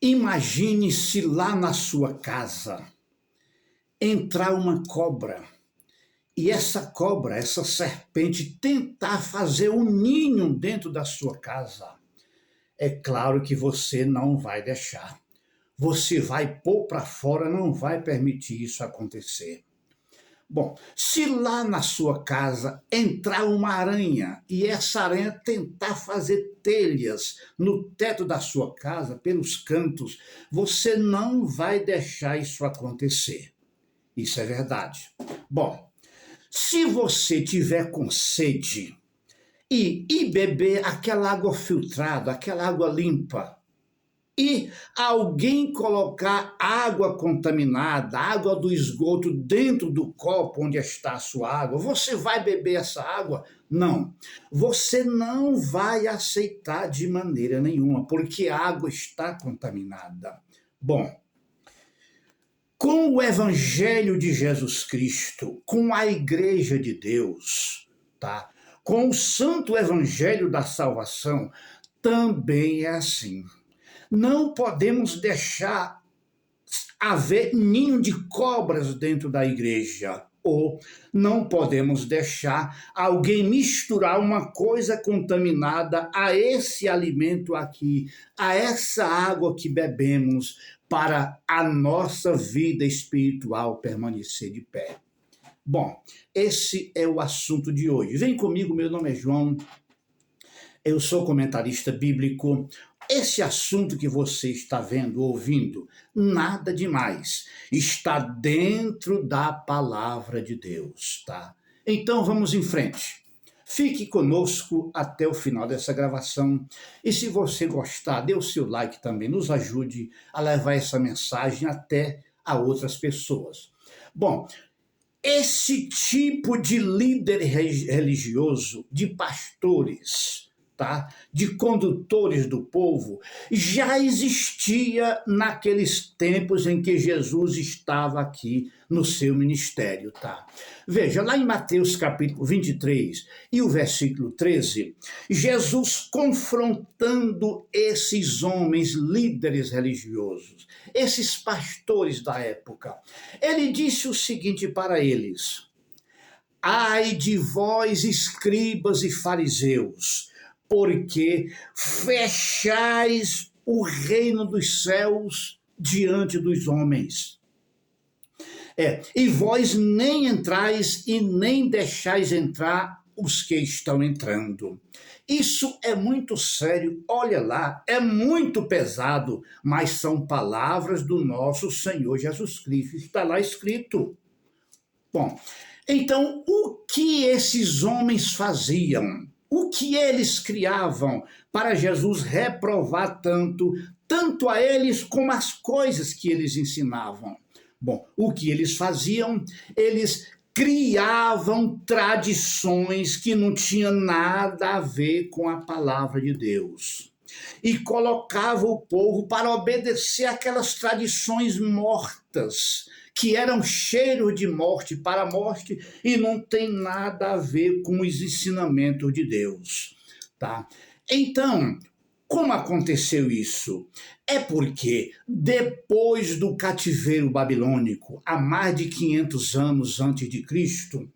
Imagine se lá na sua casa entrar uma cobra e essa cobra, essa serpente, tentar fazer um ninho dentro da sua casa. É claro que você não vai deixar. Você vai pôr para fora, não vai permitir isso acontecer. Bom, se lá na sua casa entrar uma aranha e essa aranha tentar fazer telhas no teto da sua casa, pelos cantos, você não vai deixar isso acontecer. Isso é verdade. Bom, se você tiver com sede e beber aquela água filtrada, aquela água limpa, e alguém colocar água contaminada, água do esgoto dentro do copo onde está a sua água, você vai beber essa água? Não. Você não vai aceitar de maneira nenhuma, porque a água está contaminada. Bom, com o Evangelho de Jesus Cristo, com a Igreja de Deus, tá? Com o Santo Evangelho da Salvação, também é assim. Não podemos deixar haver ninho de cobras dentro da igreja, ou não podemos deixar alguém misturar uma coisa contaminada a esse alimento aqui, a essa água que bebemos, para a nossa vida espiritual permanecer de pé. Bom, esse é o assunto de hoje. Vem comigo, meu nome é João, eu sou comentarista bíblico. Esse assunto que você está vendo, ouvindo, nada demais, está dentro da palavra de Deus, tá? Então vamos em frente. Fique conosco até o final dessa gravação e se você gostar, dê o seu like também, nos ajude a levar essa mensagem até a outras pessoas. Bom, esse tipo de líder religioso, de pastores, tá? De condutores do povo, já existia naqueles tempos em que Jesus estava aqui no seu ministério, tá? Veja, lá em Mateus capítulo 23 e o versículo 13, Jesus confrontando esses homens líderes religiosos, esses pastores da época, ele disse o seguinte para eles: ai de vós, escribas e fariseus, porque fechais o reino dos céus diante dos homens. E vós nem entrais e nem deixais entrar os que estão entrando. Isso é muito sério, olha lá, é muito pesado, mas são palavras do nosso Senhor Jesus Cristo, está lá escrito. Bom, então o que esses homens faziam? O que eles criavam para Jesus reprovar tanto a eles como as coisas que eles ensinavam? Bom, o que eles faziam? Eles criavam tradições que não tinham nada a ver com a palavra de Deus. E colocavam o povo para obedecer aquelas tradições mortas, que eram cheiro de morte para a morte e não tem nada a ver com os ensinamentos de Deus, tá? Então, como aconteceu isso? É porque depois do cativeiro babilônico, há mais de 500 anos antes de Cristo,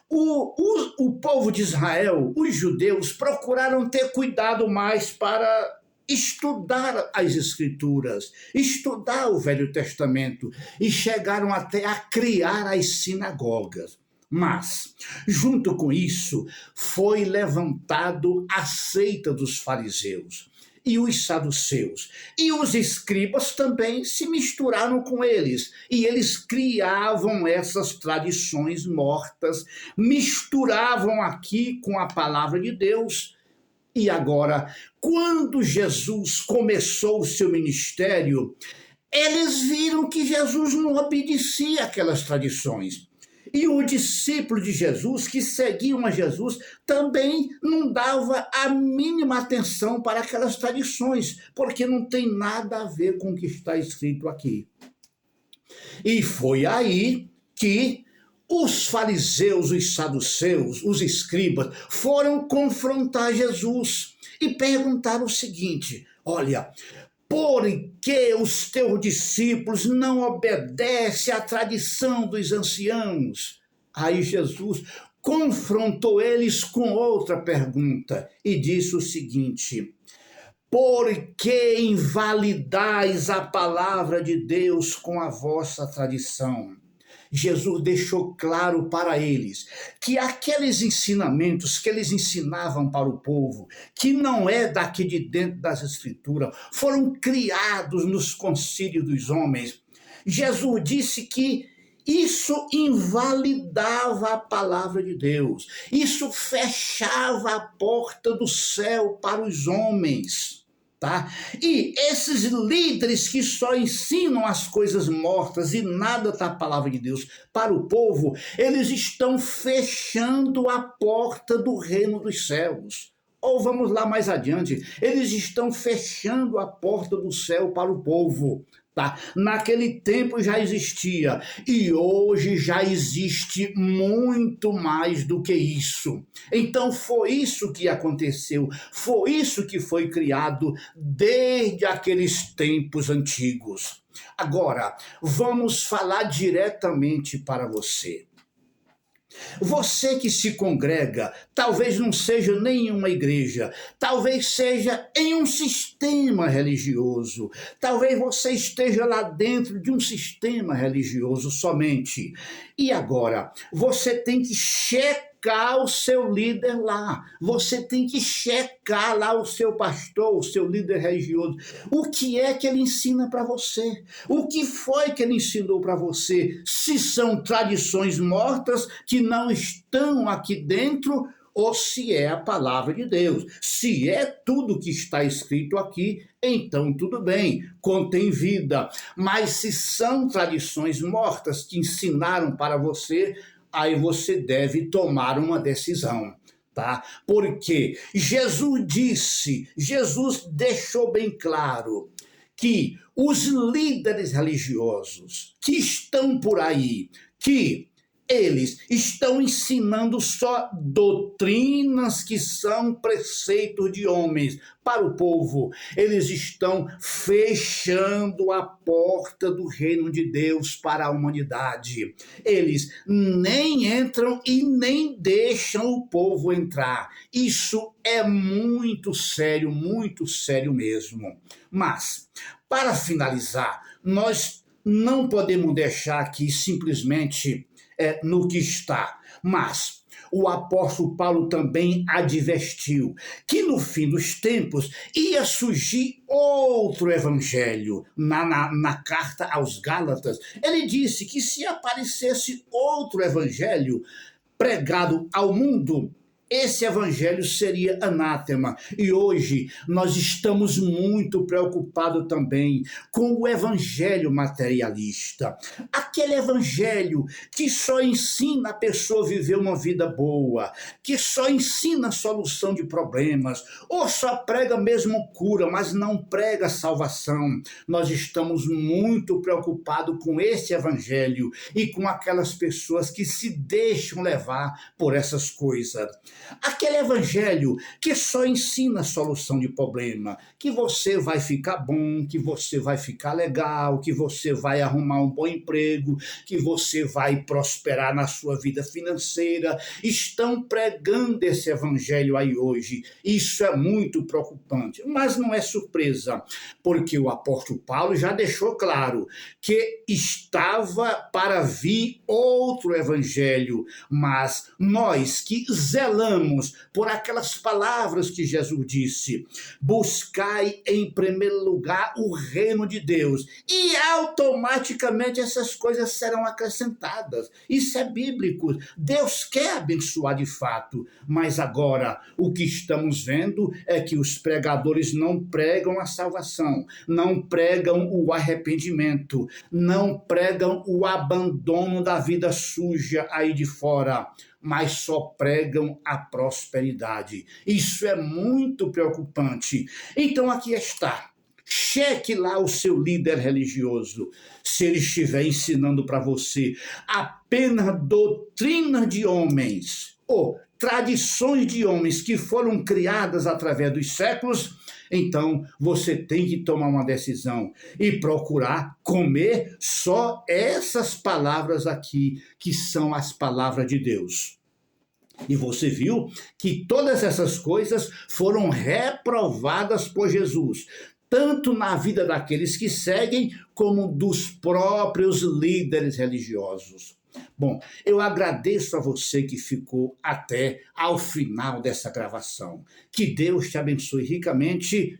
o povo de Israel, os judeus, procuraram ter cuidado mais para estudar as Escrituras, estudar o Velho Testamento e chegaram até a criar as sinagogas. Mas, junto com isso, foi levantado a seita dos fariseus e os saduceus. E os escribas também se misturaram com eles. E eles criavam essas tradições mortas, misturavam aqui com a palavra de Deus. E agora, quando Jesus começou o seu ministério, eles viram que Jesus não obedecia àquelas tradições. E o discípulo de Jesus, que seguiam a Jesus, também não dava a mínima atenção para aquelas tradições, porque não tem nada a ver com o que está escrito aqui. E foi aí que os fariseus, os saduceus, os escribas, foram confrontar Jesus e perguntaram o seguinte: olha, porque os teus discípulos não obedecem à tradição dos anciãos? Aí Jesus confrontou eles com outra pergunta e disse o seguinte: por que invalidais a palavra de Deus com a vossa tradição? Jesus deixou claro para eles que aqueles ensinamentos que eles ensinavam para o povo, que não é daqui de dentro das Escrituras, foram criados nos concílios dos homens. Jesus disse que isso invalidava a palavra de Deus, isso fechava a porta do céu para os homens. Tá? E esses líderes que só ensinam as coisas mortas e nada da palavra de Deus para o povo, eles estão fechando a porta do reino dos céus. Ou vamos lá mais adiante, eles estão fechando a porta do céu para o povo. Tá? Naquele tempo já existia e hoje já existe muito mais do que isso. Então foi isso que aconteceu, foi isso que foi criado desde aqueles tempos antigos. Agora, vamos falar diretamente para você. Você que se congrega, talvez não seja nem em uma igreja, talvez seja em um sistema religioso, talvez você esteja lá dentro de um sistema religioso somente. E agora, você tem que checar o seu líder lá, você tem que checar lá o seu pastor, o seu líder religioso, o que é que ele ensina para você, o que foi que ele ensinou para você, se são tradições mortas que não estão aqui dentro, ou se é a palavra de Deus. Se é tudo que está escrito aqui, então tudo bem, contém vida. Mas se são tradições mortas que ensinaram para você, aí você deve tomar uma decisão, tá? Porque Jesus deixou bem claro que os líderes religiosos que estão por aí, que eles estão ensinando só doutrinas que são preceitos de homens para o povo. Eles estão fechando a porta do reino de Deus para a humanidade. Eles nem entram e nem deixam o povo entrar. Isso é muito sério mesmo. Mas, para finalizar, nós não podemos deixar aqui simplesmente no que está. Mas o apóstolo Paulo também advertiu que no fim dos tempos ia surgir outro evangelho. Na carta aos Gálatas, ele disse que se aparecesse outro evangelho pregado ao mundo, esse evangelho seria anátema. E hoje nós estamos muito preocupados também com o evangelho materialista. Aquele evangelho que só ensina a pessoa a viver uma vida boa, que só ensina a solução de problemas, ou só prega mesmo cura, mas não prega salvação. Nós estamos muito preocupados com esse evangelho e com aquelas pessoas que se deixam levar por essas coisas. Aquele evangelho que só ensina a solução de problema, que você vai ficar bom, que você vai ficar legal, que você vai arrumar um bom emprego, que você vai prosperar na sua vida financeira. Estão pregando esse evangelho aí hoje. Isso é muito preocupante, mas não é surpresa, porque o apóstolo Paulo já deixou claro que estava para vir outro evangelho, mas nós que zelamos por aquelas palavras que Jesus disse: buscai em primeiro lugar o reino de Deus, e automaticamente essas coisas serão acrescentadas. Isso é bíblico. Deus quer abençoar de fato, mas agora o que estamos vendo é que os pregadores não pregam a salvação, não pregam o arrependimento, não pregam o abandono da vida suja aí de fora, mas só pregam a prosperidade. Isso é muito preocupante. Então aqui está. Cheque lá o seu líder religioso. Se ele estiver ensinando para você apenas doutrina de homens ou tradições de homens que foram criadas através dos séculos, Então, você tem que tomar uma decisão e procurar comer só essas palavras aqui, que são as palavras de Deus. E você viu que todas essas coisas foram reprovadas por Jesus, tanto na vida daqueles que seguem, como dos próprios líderes religiosos. Bom, eu agradeço a você que ficou até ao final dessa gravação. Que Deus te abençoe ricamente.